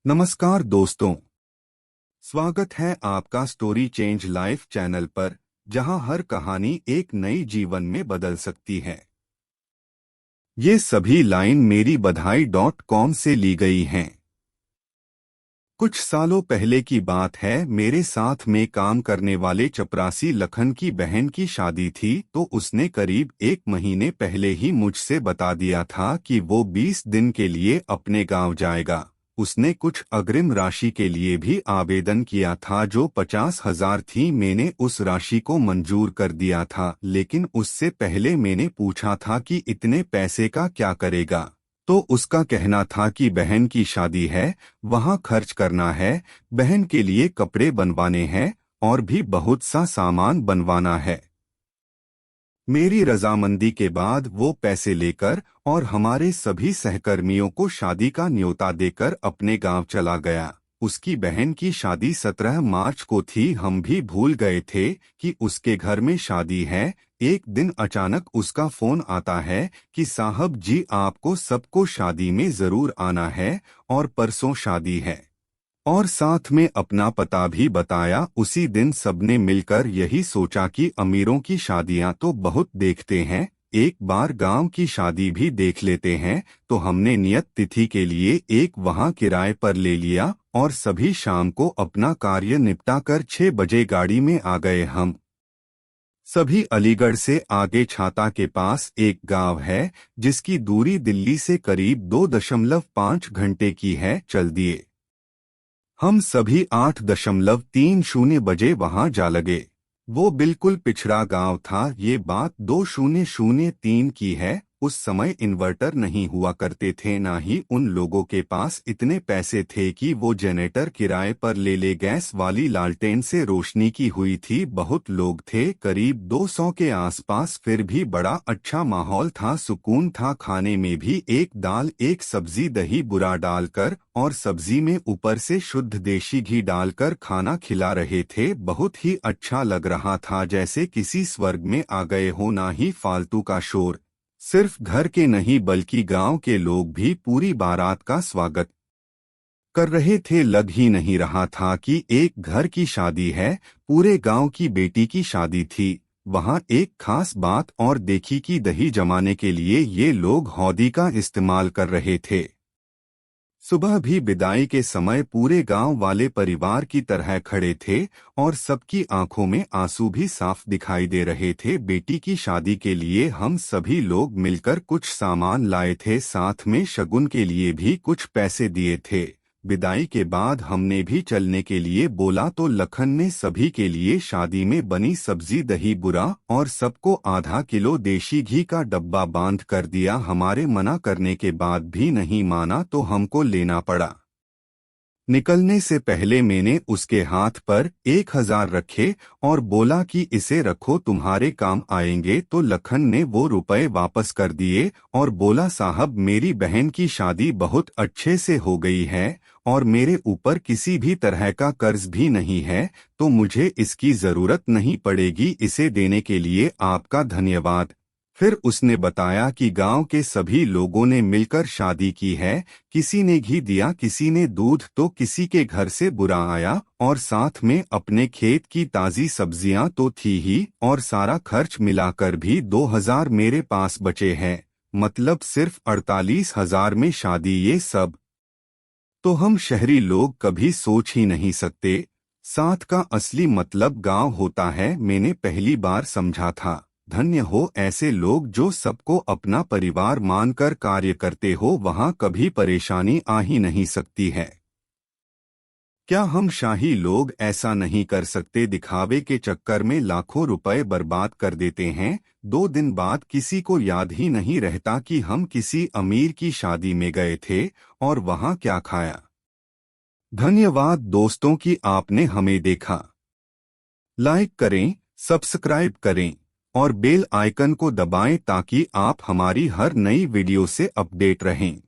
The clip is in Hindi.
नमस्कार दोस्तों। स्वागत है आपका स्टोरी चेंज लाइफ चैनल पर, जहां हर कहानी एक नई जीवन में बदल सकती है। ये सभी लाइन मेरी बधाई.com से ली गई हैं। कुछ सालों पहले की बात है। मेरे साथ में काम करने वाले चपरासी लखन की बहन की शादी थी, तो उसने करीब 1 महीने पहले ही मुझसे बता दिया था कि वो 20 दिन के लिए अपने गांव जाएगा। उसने कुछ अग्रिम राशि के लिए भी आवेदन किया था जो 50,000 थी। मैंने उस राशि को मंजूर कर दिया था, लेकिन उससे पहले मैंने पूछा था कि इतने पैसे का क्या करेगा। तो उसका कहना था कि बहन की शादी है, वहां खर्च करना है, बहन के लिए कपड़े बनवाने हैं और भी बहुत सा सामान बनवाना है। मेरी रजामंदी के बाद वो पैसे लेकर और हमारे सभी सहकर्मियों को शादी का न्योता देकर अपने गांव चला गया। उसकी बहन की शादी 17 मार्च को थी। हम भी भूल गए थे कि उसके घर में शादी है। एक दिन अचानक उसका फोन आता है कि साहब जी, आपको सबको शादी में जरूर आना है और परसों शादी है। और साथ में अपना पता भी बताया। उसी दिन सबने मिलकर यही सोचा कि अमीरों की शादियां तो बहुत देखते हैं, एक बार गांव की शादी भी देख लेते हैं। तो हमने नियत तिथि के लिए एक वहां किराए पर ले लिया और सभी शाम को अपना कार्य निपटाकर 6 बजे गाड़ी में आ गए। हम सभी अलीगढ़ से आगे छाता के पास एक गांव है, जिसकी दूरी दिल्ली से करीब 2.5 घंटे की है। चल दिए। हम सभी 8.30 बजे वहां जा लगे। वो बिल्कुल पिछड़ा गांव था। ये बात 2003 की है। उस समय इन्वर्टर नहीं हुआ करते थे, ना ही उन लोगों के पास इतने पैसे थे कि वो जनरेटर किराए पर ले। गैस वाली लालटेन से रोशनी की हुई थी। बहुत लोग थे, करीब 200 के आसपास। फिर भी बड़ा अच्छा माहौल था, सुकून था। खाने में भी एक दाल, एक सब्जी, दही बुरा डालकर और सब्जी में ऊपर से शुद्ध देशी घी डालकर खाना खिला रहे थे। बहुत ही अच्छा लग रहा था, जैसे किसी स्वर्ग में आ गए हो। ना ही फालतू का शोर। सिर्फ घर के नहीं बल्कि गांव के लोग भी पूरी बारात का स्वागत कर रहे थे। लग ही नहीं रहा था कि एक घर की शादी है, पूरे गांव की बेटी की शादी थी। वहां एक खास बात और देखी कि दही जमाने के लिए ये लोग हौदी का इस्तेमाल कर रहे थे। सुबह भी विदाई के समय पूरे गांव वाले परिवार की तरह खड़े थे और सबकी आंखों में आंसू भी साफ दिखाई दे रहे थे। बेटी की शादी के लिए हम सभी लोग मिलकर कुछ सामान लाए थे, साथ में शगुन के लिए भी कुछ पैसे दिए थे। विदाई के बाद हमने भी चलने के लिए बोला तो लखन ने सभी के लिए शादी में बनी सब्जी, दही बुरा और सबको आधा किलो देशी घी का डब्बा बांध कर दिया। हमारे मना करने के बाद भी नहीं माना तो हमको लेना पड़ा। निकलने से पहले मैंने उसके हाथ पर 1,000 रखे और बोला कि इसे रखो, तुम्हारे काम आएंगे। तो लखन ने वो रुपए वापस कर दिए और बोला, साहब मेरी बहन की शादी बहुत अच्छे से हो गई है और मेरे ऊपर किसी भी तरह का कर्ज भी नहीं है, तो मुझे इसकी जरूरत नहीं पड़ेगी। इसे देने के लिए आपका धन्यवाद। फिर उसने बताया कि गांव के सभी लोगों ने मिलकर शादी की है। किसी ने घी दिया, किसी ने दूध, तो किसी के घर से बुरा आया और साथ में अपने खेत की ताजी सब्जियां तो थी ही, और सारा खर्च मिलाकर भी 2,000 मेरे पास बचे हैं। मतलब सिर्फ 48,000 में शादी। ये सब तो हम शहरी लोग कभी सोच ही नहीं सकते। साथ का असली मतलब गांव होता है, मैंने पहली बार समझा था। धन्य हो ऐसे लोग जो सबको अपना परिवार मानकर कार्य करते हो। वहां कभी परेशानी आ ही नहीं सकती है। क्या हम शाही लोग ऐसा नहीं कर सकते? दिखावे के चक्कर में लाखों रुपए बर्बाद कर देते हैं। 2 दिन बाद किसी को याद ही नहीं रहता कि हम किसी अमीर की शादी में गए थे और वहां क्या खाया। धन्यवाद दोस्तों कि आपने हमें देखा। लाइक करें, सब्सक्राइब करें और बेल आइकन को दबाएं ताकि आप हमारी हर नई वीडियो से अपडेट रहें।